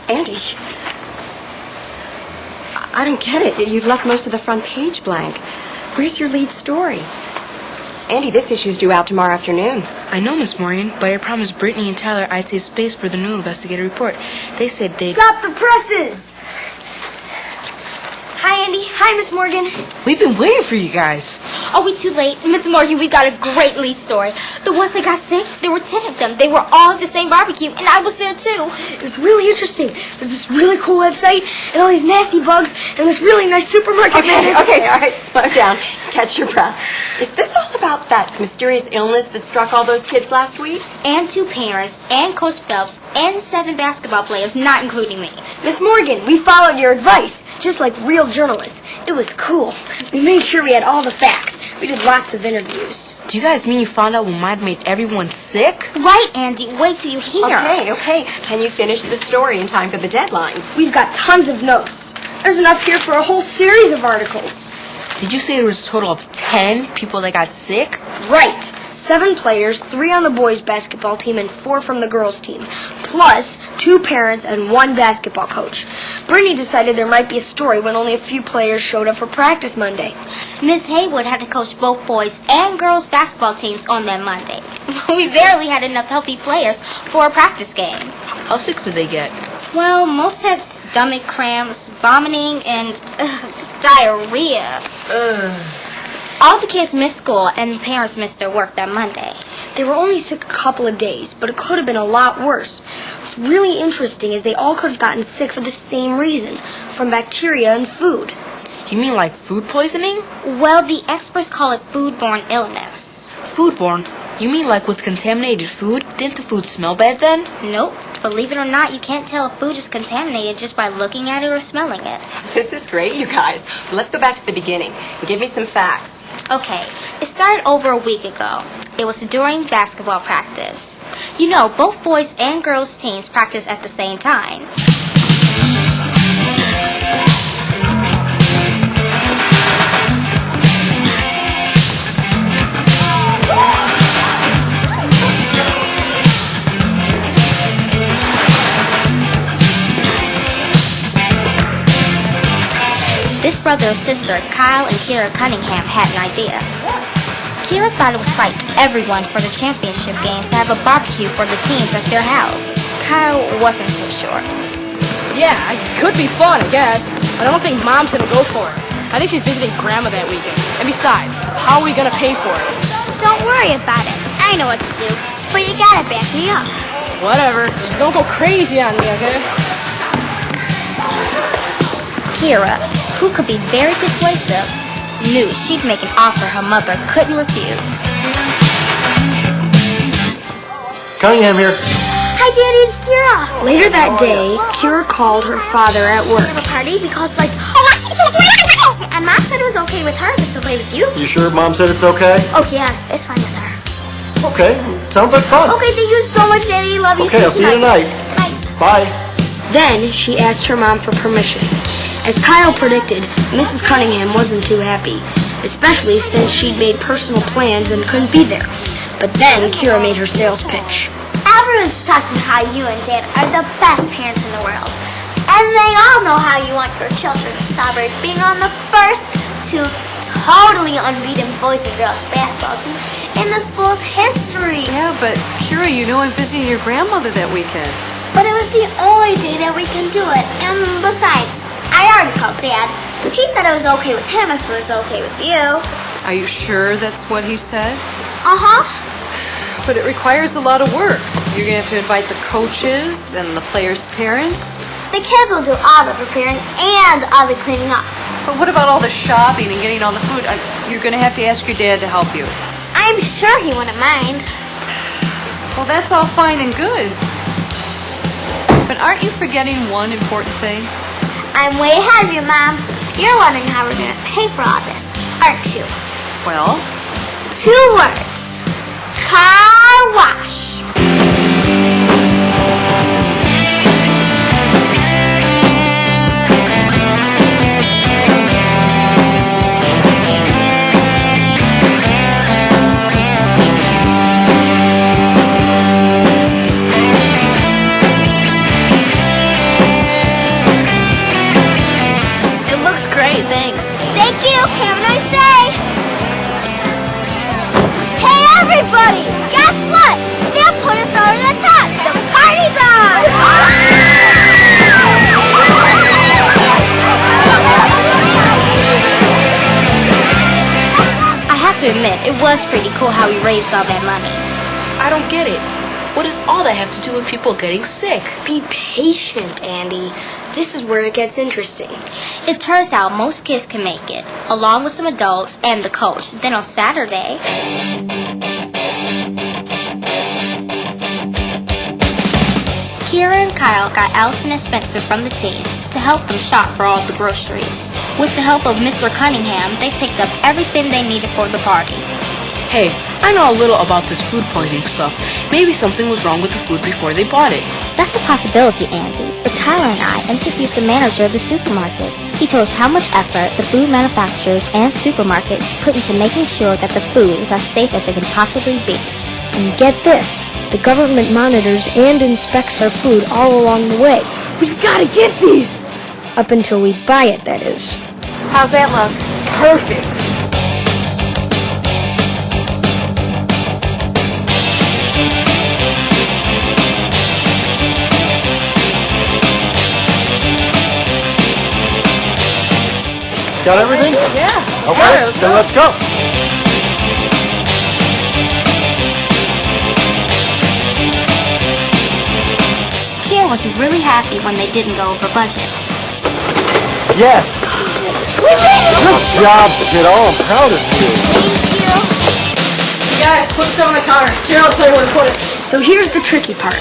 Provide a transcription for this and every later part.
Andy, I don't get it. You've left most of the front page blank. Where's your lead story? Andy, this issue's due out tomorrow afternoon. I know, Miss Morgan, but I promised Brittany and Tyler I'd save space for the new investigative report. They said they'd... Stop the presses! Hi, Andy. Hi, Miss Morgan. We've been waiting for you guys. Are we too late? Miss Morgan, we got a great lead story. The ones that got sick, there were 10 of them. They were all at the same barbecue, and I was there too. It was really interesting. There's this really cool website, and all these nasty bugs, and this really nice supermarket manager. Okay, all right, slow down. Catch your breath. Is this all about that mysterious illness that struck all those kids last week? And 2 parents, and Coach Phelps, and 7 basketball players, not including me. Miss Morgan, we followed your advice, just like real journalists. It was cool. We made sure we had all the facts. We did lots of interviews. Do you guys mean you found out what might have made everyone sick? Right, Andy. Wait till you hear. Okay. Can you finish the story in time for the deadline? We've got tons of notes. There's enough here for a whole series of articles. Did you say there was a total of 10 people that got sick? Right. 7 players, 3 on the boys' basketball team and 4 from the girls' team, plus 2 parents and 1 basketball coach. Brittany decided there might be a story when only a few players showed up for practice Monday. Miss Haywood had to coach both boys and girls basketball teams on that Monday. We barely had enough healthy players for a practice game. How sick did they get? Well, most had stomach cramps, vomiting, and diarrhea. All the kids missed school, and the parents missed their work that Monday. They were only sick a couple of days, but it could have been a lot worse. What's really interesting is they all could have gotten sick for the same reason, from bacteria in food. You mean like food poisoning? Well, the experts call it foodborne illness. Foodborne? You mean like with contaminated food? Didn't the food smell bad then? Nope. Believe it or not, you can't tell if food is contaminated just by looking at it or smelling it. This is great, you guys. But let's go back to the beginning and give me some facts. Okay, it started over a week ago. It was during basketball practice. You know, both boys and girls teams practice at the same time. This brother and sister, Kyle and Kira Cunningham, had an idea. Kira thought it would excite everyone for the championship games to have a barbecue for the teams at their house. Kyle wasn't so sure. Yeah, it could be fun, I guess. But I don't think Mom's gonna go for it. I think she's visiting Grandma that weekend. And besides, how are we gonna pay for it? Don't worry about it. I know what to do. But you gotta back me up. Whatever. Just don't go crazy on me, okay? Kira, who could be very persuasive, knew she'd make an offer her mother couldn't refuse. Cunningham here. Hi, Daddy, it's Kira. Later that day, Kira called her father at work. A party because, and Mom said it was okay with her if it's okay with you. You sure Mom said it's okay? Oh, yeah, it's fine with her. Okay, sounds like fun. Okay, thank you so much, Daddy. Love you. Okay, I'll see you tonight. Bye. Bye. Then she asked her mom for permission. As Kyle predicted, Mrs. Cunningham wasn't too happy, especially since she'd made personal plans and couldn't be there. But then Kira made her sales pitch. Everyone's talking how you and Dad are the best parents in the world. And they all know how you want your children to celebrate being on the first 2 totally unbeaten boys and girls basketball team in the school's history. Yeah, but Kira, you know I'm visiting your grandmother that weekend. But it was the only day that we can do it. And besides, I already called Dad. He said it was okay with him if it was okay with you. Are you sure that's what he said? Uh-huh. But it requires a lot of work. You're going to have to invite the coaches and the players' parents. The kids will do all the preparing and all the cleaning up. But what about all the shopping and getting all the food? You're going to have to ask your dad to help you. I'm sure he wouldn't mind. Well, that's all fine and good. But aren't you forgetting one important thing? I'm way ahead of you, Mom. You're wondering how we're going to pay for all this, aren't you? Well? 2 words. Car wash. was pretty cool how we raised all that money. I don't get it. What does all that have to do with people getting sick? Be patient, Andy. This is where it gets interesting. It turns out most kids can make it, along with some adults and the coach. Then on Saturday, Kira and Kyle got Allison and Spencer from the teams to help them shop for all the groceries. With the help of Mr. Cunningham, they picked up everything they needed for the party. Hey, I know a little about this food poisoning stuff. Maybe something was wrong with the food before they bought it. That's a possibility, Andy. But Tyler and I interviewed the manager of the supermarket. He told us how much effort the food manufacturers and supermarkets put into making sure that the food is as safe as it can possibly be. And get this, the government monitors and inspects our food all along the way. We've got to get these! Up until we buy it, that is. How's that look? Perfect! Got everything? Yeah. Okay, then let's go. Kira was really happy when they didn't go over budget. Yes. Good job, kiddo. I'm proud of you. Guys, put stuff on the counter. Here, I'll tell you where to put it. So here's the tricky part.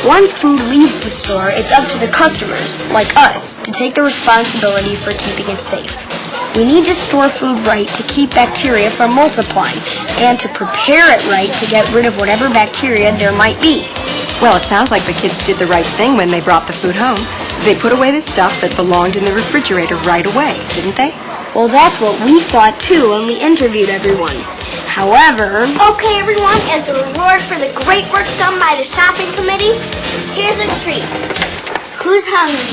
Once food leaves the store, it's up to the customers, like us, to take the responsibility for keeping it safe. We need to store food right to keep bacteria from multiplying, and to prepare it right to get rid of whatever bacteria there might be. Well, it sounds like the kids did the right thing when they brought the food home. They put away the stuff that belonged in the refrigerator right away, didn't they? Well, that's what we thought too when we interviewed everyone. However, Okay, everyone, as a reward for the great work done by the shopping committee, here's a treat. Who's hungry?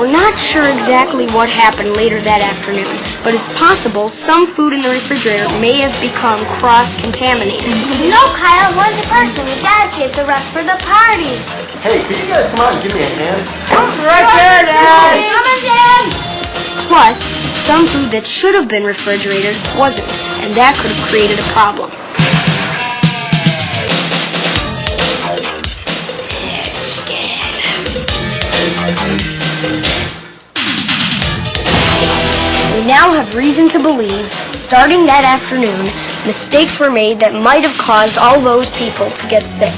we're not sure exactly what happened later that afternoon, but it's possible some food in the refrigerator may have become cross-contaminated. No, Kyle, one's a person. We gotta save the rest for the party. Hey, can you guys come out and give me a hand? Right there, Dad! Come on, Dad! Plus, some food that should have been refrigerated wasn't, and that could have created a problem. We now have reason to believe, starting that afternoon, mistakes were made that might have caused all those people to get sick.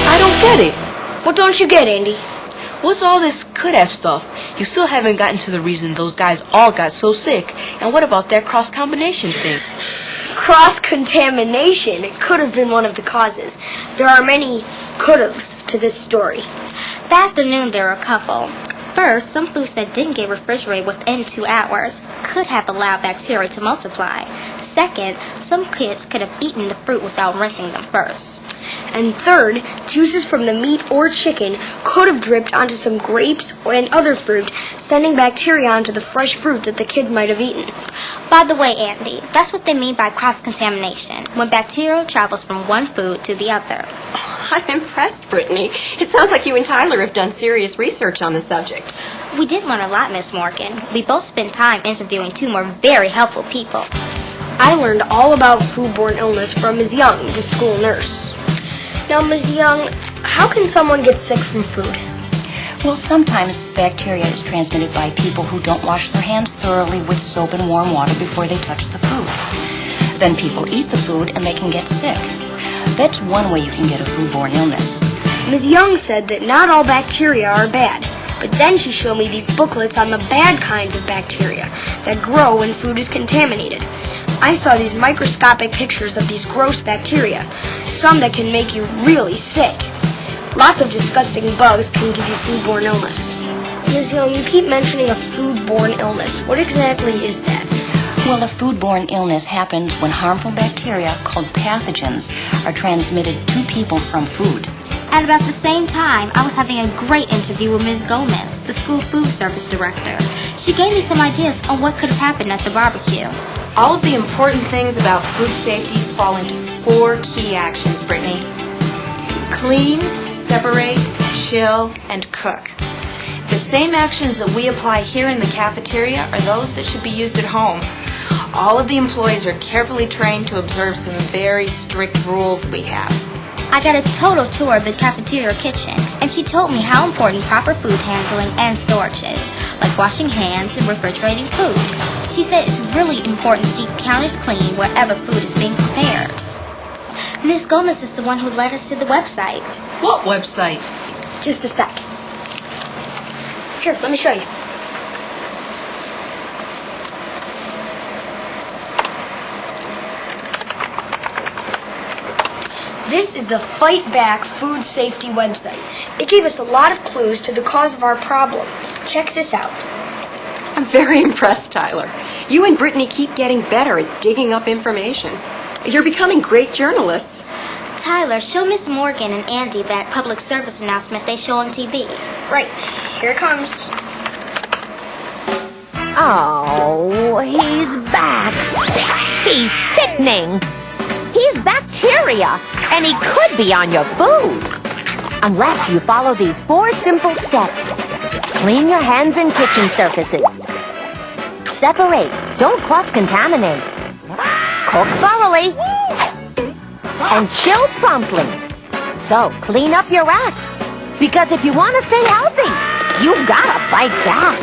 I don't get it. What don't you get, Andy? What's all this could have stuff? You still haven't gotten to the reason those guys all got so sick. And what about that cross-combination thing? Cross-contamination could have been one of the causes. There are many could-haves to this story. That afternoon, there were a couple. First, some foods that didn't get refrigerated within 2 hours could have allowed bacteria to multiply. Second, some kids could have eaten the fruit without rinsing them first. And third, juices from the meat or chicken could have dripped onto some grapes and other fruit, sending bacteria onto the fresh fruit that the kids might have eaten. By the way, Andy, that's what they mean by cross-contamination, when bacteria travels from one food to the other. I'm impressed, Brittany. It sounds like you and Tyler have done serious research on the subject. We did learn a lot, Miss Morgan. We both spent time interviewing 2 more very helpful people. I learned all about foodborne illness from Ms. Young, the school nurse. Now, Ms. Young, how can someone get sick from food? Well, sometimes bacteria is transmitted by people who don't wash their hands thoroughly with soap and warm water before they touch the food. Then people eat the food and they can get sick. That's one way you can get a foodborne illness. Ms. Young said that not all bacteria are bad, but then she showed me these booklets on the bad kinds of bacteria that grow when food is contaminated. I saw these microscopic pictures of these gross bacteria, some that can make you really sick. Lots of disgusting bugs can give you foodborne illness. Ms. Young, you keep mentioning a foodborne illness. What exactly is that? Well, a foodborne illness happens when harmful bacteria, called pathogens, are transmitted to people from food. At about the same time, I was having a great interview with Ms. Gomez, the school food service director. She gave me some ideas on what could have happened at the barbecue. All of the important things about food safety fall into 4 key actions, Brittany. Clean, separate, chill, and cook. same actions that we apply here in the cafeteria are those that should be used at home. All of the employees are carefully trained to observe some very strict rules we have. I got a total tour of the cafeteria kitchen, and she told me how important proper food handling and storage is, like washing hands and refrigerating food. She said it's really important to keep counters clean wherever food is being prepared. Miss Gomez is the one who led us to the website. What website? Just a sec. Here, let me show you. This is the Fight Back Food Safety website. It gave us a lot of clues to the cause of our problem. Check this out. I'm very impressed, Tyler. You and Brittany keep getting better at digging up information. You're becoming great journalists. Tyler, show Miss Morgan and Andy that public service announcement they show on TV. Right, here it comes. Oh, he's back. He's sickening. He's bacteria, and he could be on your food. Unless you follow these 4 simple steps. Clean your hands and kitchen surfaces. Separate. Don't cross-contaminate. Cook thoroughly. And chill promptly. So, clean up your act. Because if you want to stay healthy, you gotta fight back.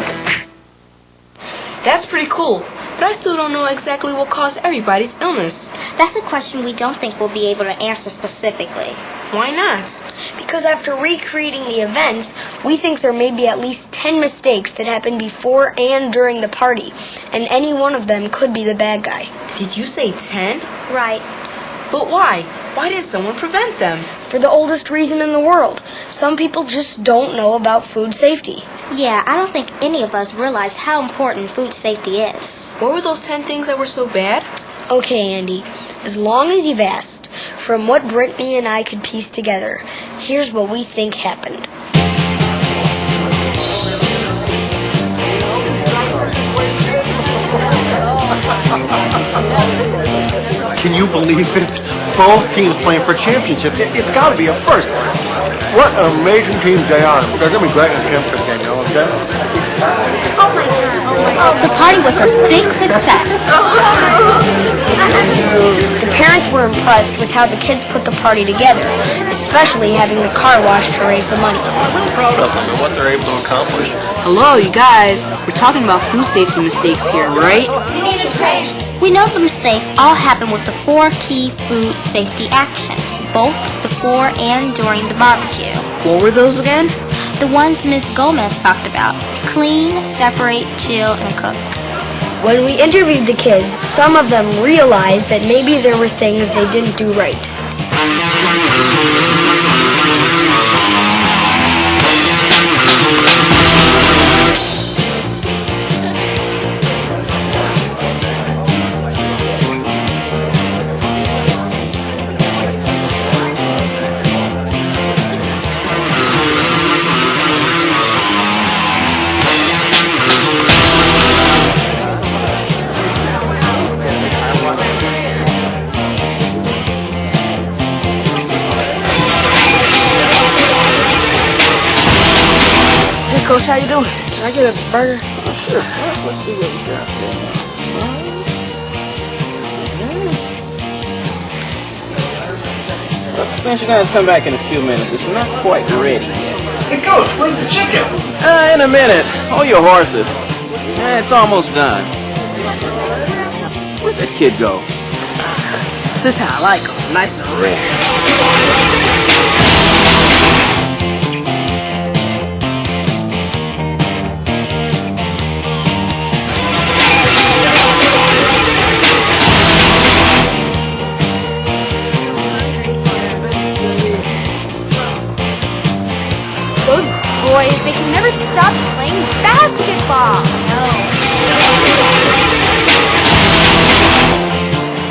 That's pretty cool, but I still don't know exactly what caused everybody's illness. That's a question we don't think we'll be able to answer specifically. Why not? Because after recreating the events, we think there may be at least 10 mistakes that happened before and during the party, and any one of them could be the bad guy. Did you say 10? Right. But why? Why did someone prevent them? For the oldest reason in the world. Some people just don't know about food safety. Yeah, I don't think any of us realize how important food safety is. What were those 10 things that were so bad? Okay, Andy, as long as you've asked, from what Brittany and I could piece together, here's what we think happened. Can you believe it? Both teams playing for championships. It's got to be a first. What amazing teams they are. They're going to be great in the championship game, you know what I'm saying? Oh my God. The party was a big success. The parents were impressed with how the kids put the party together, especially having the car wash to raise the money. I'm real proud of them and what they're able to accomplish. Hello, you guys. We're talking about food safety mistakes here, right? We know the mistakes all happen with the 4 key food safety actions, both before and during the barbecue. What were those again? The ones Miss Gomez talked about: clean, separate, chill, and cook. When we interviewed the kids, some of them realized that maybe there were things they didn't do right. Coach, how you doing? Can I get a burger? Sure. Let's see what we got there. Suspension guys come back in a few minutes. It's not quite ready yet. Hey, Coach, where's the chicken? In a minute. Hold your horses. It's almost done. Where'd that kid go? This is how I like them. Nice and red. Those boys, they can never stop playing basketball.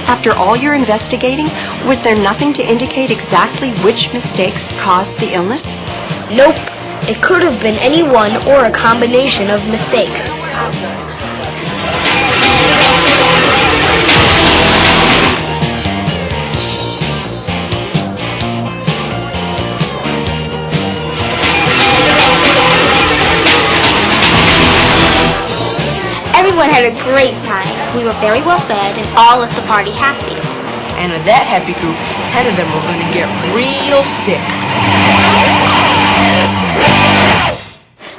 After all your investigating, was there nothing to indicate exactly which mistakes caused the illness? Nope. It could have been any one or a combination of mistakes. had a great time. We were very well fed and all left the party happy. And of that happy group, 10 of them were going to get real sick.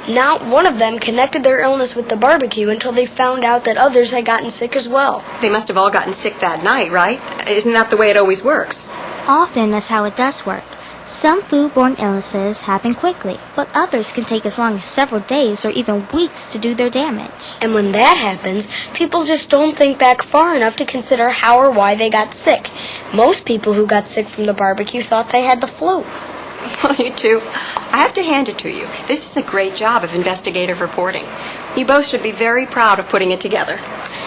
Not one of them connected their illness with the barbecue until they found out that others had gotten sick as well. They must have all gotten sick that night, right? Isn't that the way it always works? Often that's how it does work. Some foodborne illnesses happen quickly, but others can take as long as several days or even weeks to do their damage. And when that happens, people just don't think back far enough to consider how or why they got sick. Most people who got sick from the barbecue thought they had the flu. Well, you two, I have to hand it to you. This is a great job of investigative reporting. You both should be very proud of putting it together.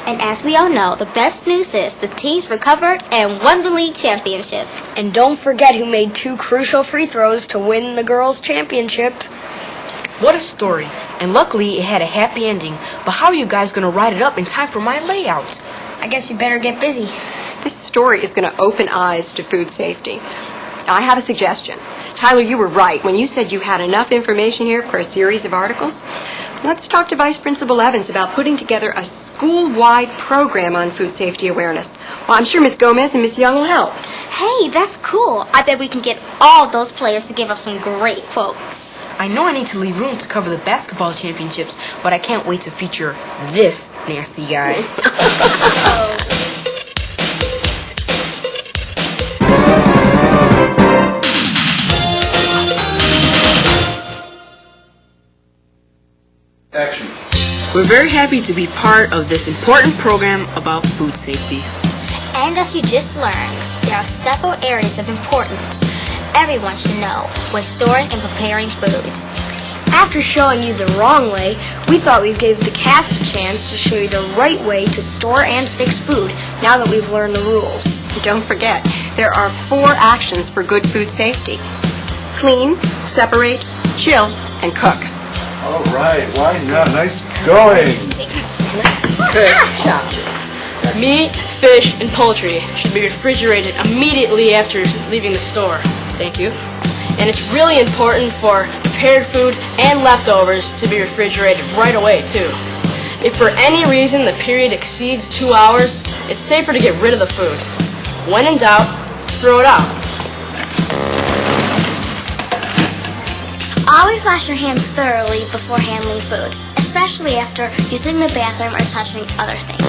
And as we all know, the best news is the teams recovered and won the league championship. And don't forget who made 2 crucial free throws to win the girls' championship. What a story. And luckily it had a happy ending. But how are you guys going to write it up in time for my layout? I guess you better get busy. This story is going to open eyes to food safety. I have a suggestion. Tyler, you were right when you said you had enough information here for a series of articles. Let's talk to Vice Principal Evans about putting together a school-wide program on food safety awareness. Well, I'm sure Miss Gomez and Miss Young will help. Hey, that's cool. I bet we can get all those players to give us some great quotes. I know I need to leave room to cover the basketball championships, but I can't wait to feature this nasty guy. Action. We're very happy to be part of this important program about food safety. And as you just learned, there are several areas of importance everyone should know when storing and preparing food. After showing you the wrong way, we thought we'd give the cast a chance to show you the right way to store and fix food now that we've learned the rules. Don't forget, there are 4 actions for good food safety. Clean, separate, chill, and cook. All right, wise now, nice going. Meat, fish, and poultry should be refrigerated immediately after leaving the store. Thank you. And it's really important for prepared food and leftovers to be refrigerated right away, too. If for any reason the period exceeds 2 hours, it's safer to get rid of the food. When in doubt, throw it out. Always wash your hands thoroughly before handling food, especially after using the bathroom or touching other things.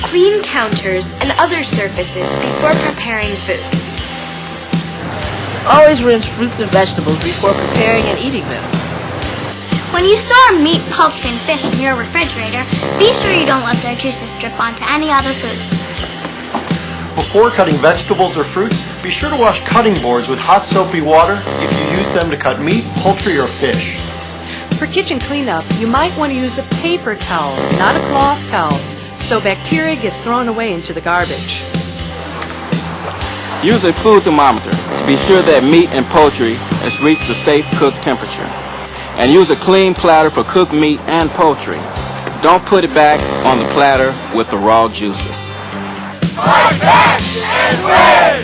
Clean counters and other surfaces before preparing food. Always rinse fruits and vegetables before preparing and eating them. When you store meat, poultry, and fish in your refrigerator, be sure you don't let their juices drip onto any other foods. Before cutting vegetables or fruits, be sure to wash cutting boards with hot soapy water if you use them to cut meat, poultry, or fish. For kitchen cleanup, you might want to use a paper towel, not a cloth towel, so bacteria gets thrown away into the garbage. Use a food thermometer to be sure that meat and poultry has reached a safe cook temperature. And use a clean platter for cooked meat and poultry. Don't put it back on the platter with the raw juices. Fight back and win!